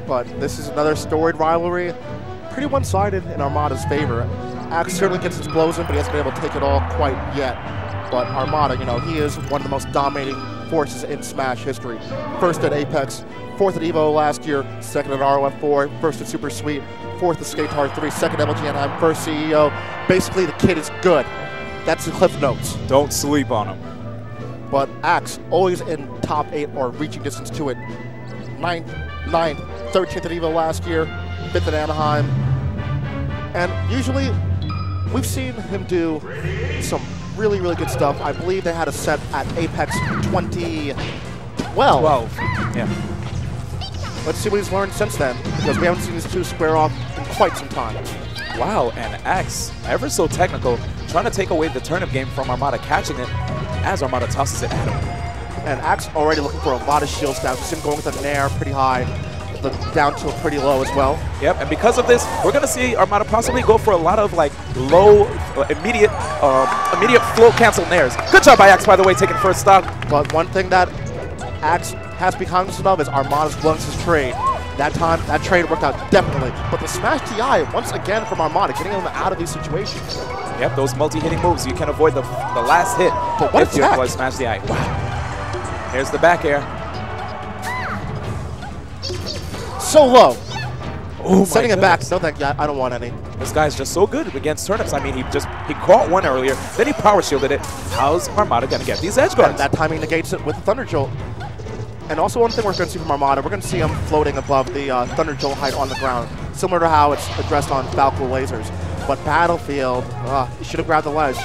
but this is another storied rivalry. Pretty one-sided in Armada's favor. Axe certainly gets his blows in, but he hasn't been able to take it all quite yet. But Armada, you know, he is one of the most dominating forces in Smash history. First at Apex, fourth at EVO last year, second at ROF4, first at Super Sweet, fourth at Skate Hard 3, second at MLG Anaheim, first CEO. Basically, the kid is good. That's the Cliff Notes. Don't sleep on him. But Axe, always in top 8 or reaching distance to it. 9th, 13th at EVO last year, 5th at Anaheim. And usually, we've seen him do some really, really good stuff. I believe they had a set at Apex 2012. 12, yeah. Let's see what he's learned since then, because we haven't seen these two square off in quite some time. Wow, and Axe, ever so technical, trying to take away the turnip game from Armada, catching it as Armada tosses it at him. And Axe already looking for a lot of shield stabs. We've seen him going with a nair pretty high, the down tilt pretty low as well. Yep, and because of this, we're going to see Armada possibly go for a lot of like low, immediate flow cancel nairs. Good job by Axe, by the way, taking first stock. But one thing that Axe has to be cognizant of is Armada's willingness to trade. That time, that trade worked out definitely. But the Smash TI, once again from Armada, getting them out of these situations. Yep, those multi-hitting moves, you can avoid the last hit but what if you apply Smash TI. Wow. Here's the back air. So low. Oh, sending it back. No, thank you. I don't want any. This guy's just so good against turnips. I mean, he caught one earlier, then he power shielded it. How's Armada gonna get these edge guards? And that time he negates it with the Thunder Jolt. And also one thing we're going to see from Armada, we're going to see him floating above the Thunder Jolt height on the ground, similar to how it's addressed on Falco lasers. But Battlefield, he should have grabbed the ledge.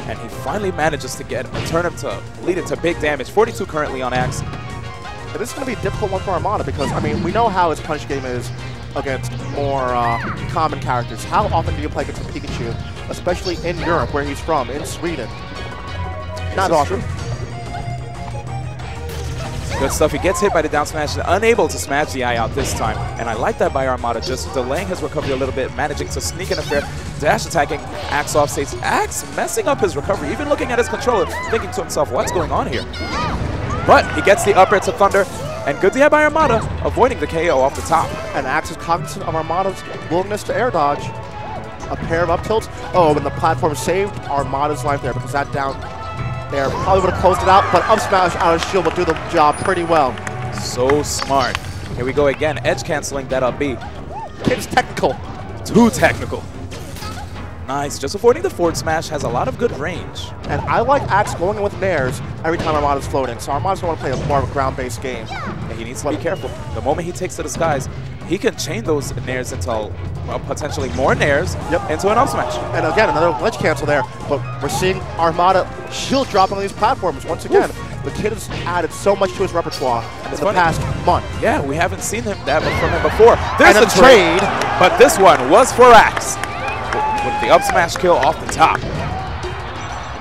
And he finally manages to get a turnip to lead into big damage. 42 currently on Axe. And this is going to be a difficult one for Armada because, I mean, we know how his punch game is against more common characters. How often do you play against a Pikachu, especially in Europe, where he's from, in Sweden? Not often. Good stuff. He gets hit by the down smash and unable to smash the eye out this time. And I like that by Armada, just delaying his recovery a little bit, managing to sneak in a fair dash attacking Axe off stage. Axe messing up his recovery, even looking at his controller, thinking to himself, what's going on here? But he gets the up air to Thunder, and good DI by Armada, avoiding the KO off the top. And Axe is cognizant of Armada's willingness to air dodge. A pair of up tilts. Oh, and the platform saved Armada's life there because that down there probably would have closed it out, but up smash out of shield will do the job pretty well. So smart. Here we go again, edge canceling that up B. Kid's technical. Too technical. Nice, just avoiding the forward smash, has a lot of good range. And I like Axe going in with nairs every time Armada's floating, so Armada's going to play a more of a ground-based game. And he needs to be careful. The moment he takes to the skies, he can chain those nairs into potentially more nairs into an up smash. And again, another ledge cancel there, but we're seeing Armada shield dropping on these platforms once again. Oof. The kid has added so much to his repertoire in the past month. Yeah, we haven't seen him that from him before. There's the trade, but this one was for Axe with the up smash kill off the top.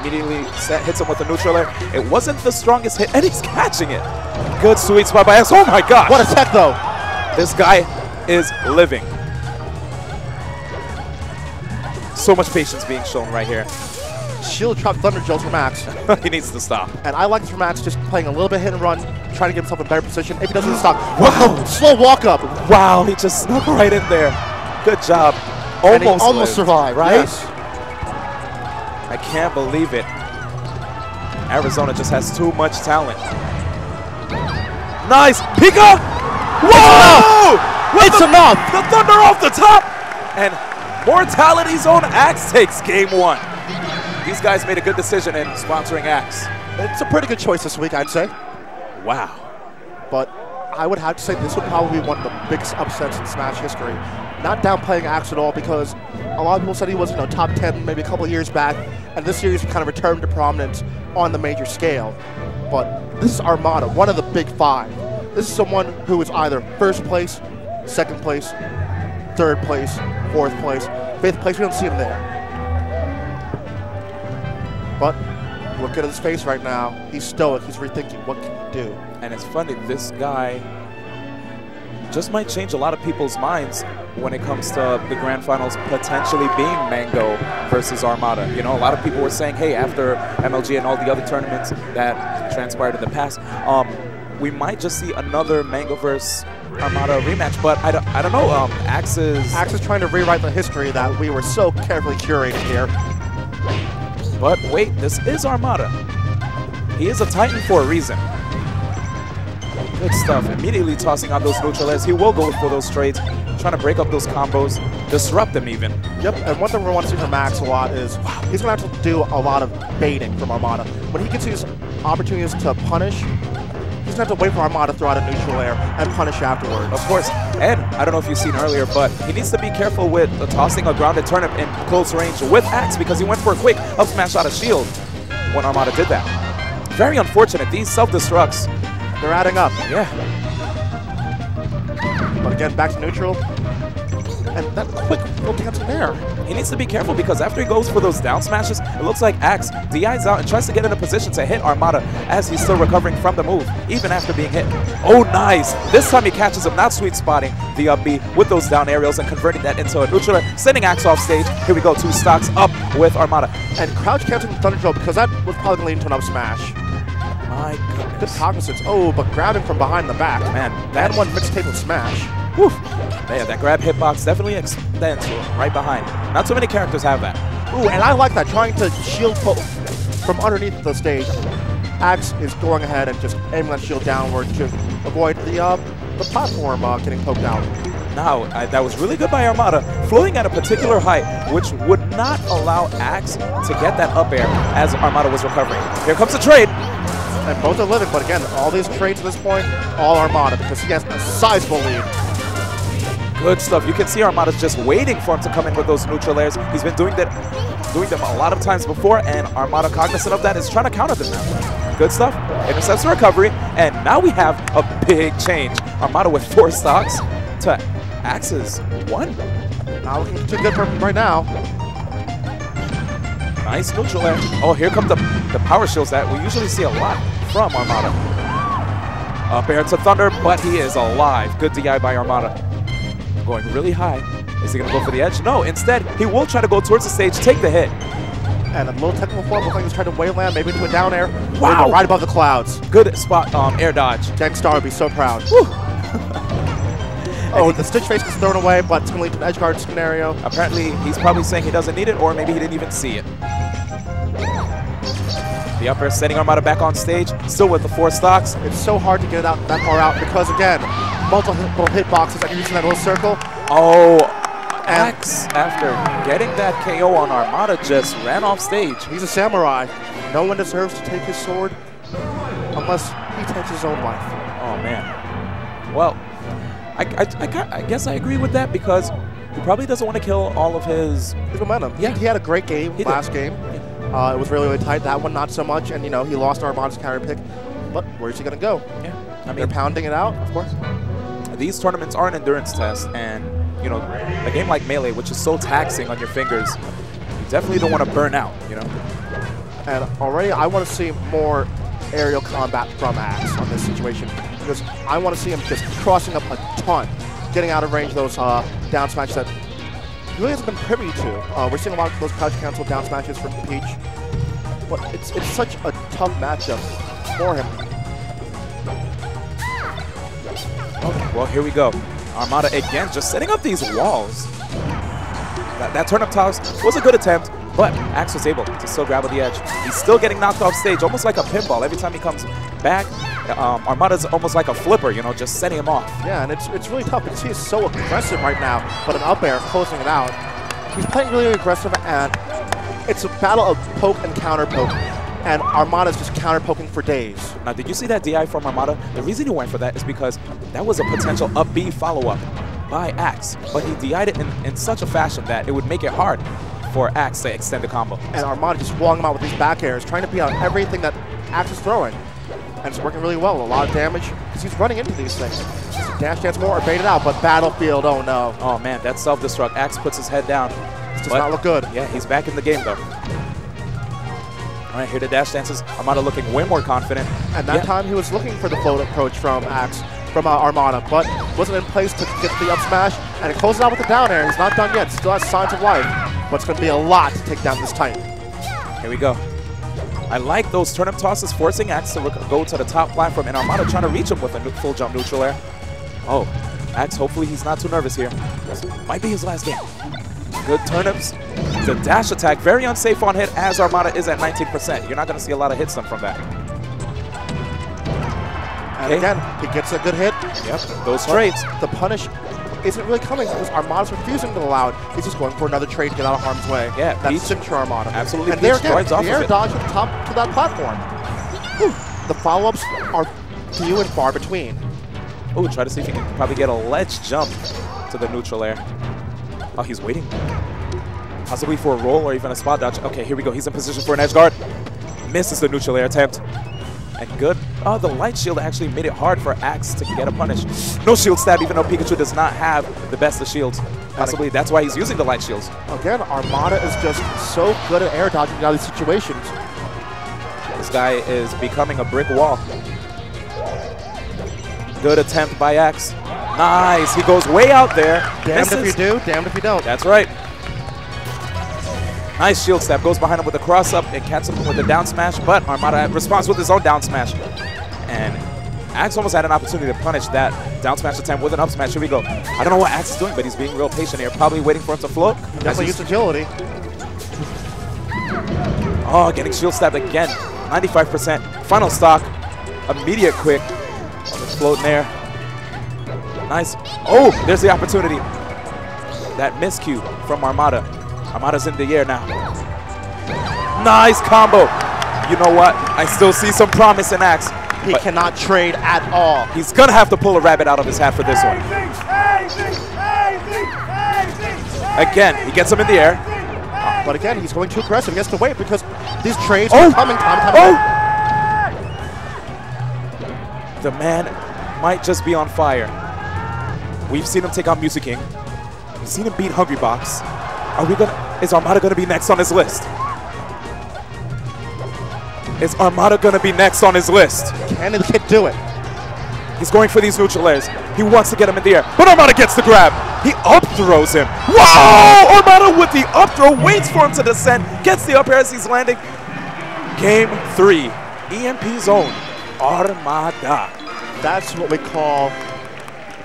Immediately hits him with the neutral air. It wasn't the strongest hit, and he's catching it. Good sweet spot by Axe. Oh my gosh! What a tech though! This guy is living. So much patience being shown right here. Shield drop Thunder Jolt from Axe. He needs to stop. And I like this from Axe, just playing a little bit hit and run, trying to get himself in better position. If he doesn't stop, wow. Slow walk up. Wow, he just snuck right in there. Good job. Almost survived, right? Yes. I can't believe it. Arizona just has too much talent. Nice. Pika! Whoa! It's enough! The Thunder off the top! And Mortality Zone Axe takes game 1. These guys made a good decision in sponsoring Axe. It's a pretty good choice this week, I'd say. Wow. But I would have to say this would probably be one of the biggest upsets in Smash history. Not downplaying Axe at all, because a lot of people said he was, top 10 maybe a couple of years back, and this year's kind of returned to prominence on the major scale. But this is Armada, one of the big 5. This is someone who is either first place, second place, third place, fourth place, fifth place. We don't see him there. But look at his face right now. He's stoic. He's rethinking what can he do. And it's funny, this guy just might change a lot of people's minds when it comes to the grand finals potentially being Mango versus Armada. A lot of people were saying, hey, after MLG and all the other tournaments that transpired in the past, we might just see another Mango vs. Armada rematch, but I don't know. Axe is trying to rewrite the history that we were so carefully curated here. But wait, this is Armada. He is a Titan for a reason. Good stuff. Immediately tossing out those neutral airs. He will go for those trades, trying to break up those combos, disrupt them even. Yep, and one thing we want to see from Max a lot is he's going to have to do a lot of baiting from Armada. When he gets these opportunities to punish, he's going to have to wait for Armada to throw out a neutral air and punish afterwards. Of course, and I don't know if you've seen earlier, but he needs to be careful with tossing a grounded turnip in close range with Axe because he went for a quick up smash out of shield when Armada did that. Very unfortunate. These self-destructs, they're adding up. Yeah. But again, back to neutral. And that quick little dance in there. He needs to be careful because after he goes for those down smashes, it looks like Axe DIs out and tries to get in a position to hit Armada as he's still recovering from the move, even after being hit. Oh, nice. This time he catches him, not sweet spotting the up B with those down aerials and converting that into a neutral, sending Axe off stage. Here we go, 2 stocks up with Armada. And crouch canceling Thunder Drill because that was probably going to lead into an up smash. My goodness. Good cognizance. Oh, but grabbing from behind the back. Man, that one mixtape with smash. Whew. Man, that grab hitbox definitely extends right behind. Not too many characters have that. Ooh, and I like that, trying to shield from underneath the stage. Axe is going ahead and just aiming that shield downward to avoid the platform getting poked out. Now, that was really good by Armada, floating at a particular height, which would not allow Axe to get that up air as Armada was recovering. Here comes the trade. And both are living, but again, all these trades at this point, all Armada, because he has a sizable lead. Good stuff. You can see Armada's just waiting for him to come in with those neutral airs. He's been doing them a lot of times before, and Armada, cognizant of that, is trying to counter them now. Good stuff. Intercepts the recovery, and now we have a big change. Armada with 4 stocks to Axe's 1. Not looking too good for him right now. Nice neutral air. Oh, here come the power shields that we usually see a lot from Armada. Up air to Thunder, but he is alive. Good DI by Armada. Going really high. Is he going to go for the edge? No, instead, he will try to go towards the stage, take the hit. And a little technical flop, looks like he's trying to wayland, maybe into a down air. Wow. Right above the clouds. Good spot, air dodge. Gangstar would be so proud. Oh, the Stitch face was thrown away, but it's going to lead to an edge guard scenario. Apparently, he's probably saying he doesn't need it, or maybe he didn't even see it. The up air setting Armada back on stage, still with the 4 stocks. It's so hard to get it out that far out because, again, multiple hitboxes and using that little circle. Oh, Axe, after getting that KO on Armada, just ran off stage. He's a samurai. No one deserves to take his sword unless he takes his own life. Oh, man. Well, I guess I agree with that because he probably doesn't want to kill all of his momentum. Yeah. He had a great game last game. Yeah. It was really, really tight. That one, not so much. And, you know, he lost Armada's counter pick. But where's he going to go? Yeah. I mean, they're pounding it out, of course. These tournaments are an endurance test. And, you know, a game like Melee, which is so taxing on your fingers, you definitely don't want to burn out, you know? And already I want to see more aerial combat from Axe on this situation. Because I want to see him just crossing up a ton, getting out of range of those down smashes that he really hasn't been privy to. We're seeing a lot of those crouch cancel down smashes from Peach, but it's such a tough matchup for him. Okay, well, here we go. Armada again, just setting up these walls. That turnip toss was a good attempt, but Axe was able to still grab at the edge. He's still getting knocked off stage, almost like a pinball. Every time he comes back, Armada's almost like a flipper, you know, just setting him off. Yeah, and it's really tough because he is so aggressive right now, but an up air closing it out. He's playing really aggressive, and it's a battle of poke and counter poke, and Armada's just counter poking for days. Now, did you see that DI from Armada? The reason he went for that is because that was a potential up B follow-up by Axe, but he DI'd it in such a fashion that it would make it hard for Axe to extend the combo. And Armada just walling him out with these back airs, trying to beat out everything that Axe is throwing. And it's working really well. A lot of damage because he's running into these things. Dash dance more or bait it out, but Battlefield, oh no. Oh man, that self-destruct. Axe puts his head down. This does not look good. Yeah, he's back in the game though. All right, here the dash dances. Armada looking way more confident. And that time he was looking for the float approach from Armada, but wasn't in place to get the up smash, and it closes out with the down air. He's not done yet. Still has signs of life, but it's going to be a lot to take down this Titan. Here we go. I like those turnip tosses, forcing Axe to go to the top platform, and Armada trying to reach him with a full jump neutral air. Oh, Axe, hopefully he's not too nervous here. This might be his last game. Good turnips. The dash attack, very unsafe on hit, as Armada is at 19%. You're not going to see a lot of hits from that. And again, he gets a good hit. Yep, those trades. The punish isn't really coming because Armada's refusing to allow it. He's just going for another trade to get out of harm's way. Yeah, that's signature Armada. Absolutely. And there again, the air dodge at the top to that platform. Whew. The follow-ups are few and far between. Oh, try to see if he can probably get a ledge jump to the neutral air. Oh, he's waiting. Possibly for a roll or even a spot dodge. Okay, here we go. He's in position for an edge guard. Misses the neutral air attempt. And good. Oh, the light shield actually made it hard for Axe to get a punish. No shield stab, even though Pikachu does not have the best of shields. Possibly that's why he's using the light shields. Again, Armada is just so good at air dodging out of these situations. This guy is becoming a brick wall. Good attempt by Axe. Nice. He goes way out there. Damned if you do, damned if you don't. That's right. Nice shield stab, goes behind him with a cross up and catches him with a down smash, but Armada responds with his own down smash. And Axe almost had an opportunity to punish that down smash attempt with an up smash. Here we go. I don't know what Axe is doing, but he's being real patient here, probably waiting for him to float. Definitely used agility. Oh, getting shield stabbed again. 95%. Final stock. Immediate quick. On the float in there. Nice. Oh, there's the opportunity. That miscue from Armada. Armada's in the air now. Nice combo. You know what? I still see some promise in Axe. He cannot trade at all. He's going to have to pull a rabbit out of his hat for this one. Again, he gets him in the air. But again, he's going too aggressive. He has to wait because these trades are coming time and time again. The man might just be on fire. We've seen him take out Music King. We've seen him beat Hungry Box. Is Armada going to be next on his list? Is Armada going to be next on his list? Can the kid do it? He's going for these neutral airs. He wants to get him in the air, but Armada gets the grab. He up throws him. Whoa! Armada with the up throw, waits for him to descend, gets the up air as he's landing. Game 3, EMP zone, Armada. That's what we call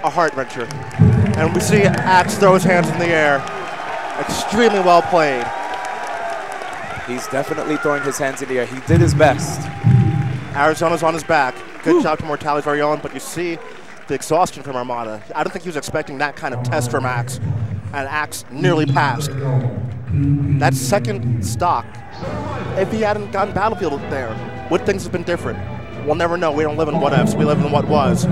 a heart wrencher. And we see Axe throw his hands in the air. Extremely well played. He's definitely throwing his hands in the air. He did his best. Arizona's on his back. Good job to Mortali's very own, but you see the exhaustion from Armada. I don't think he was expecting that kind of test from Axe, and Axe nearly passed. That second stock, if he hadn't gotten Battlefield there, would things have been different? We'll never know. We don't live in what ifs. We live in what was.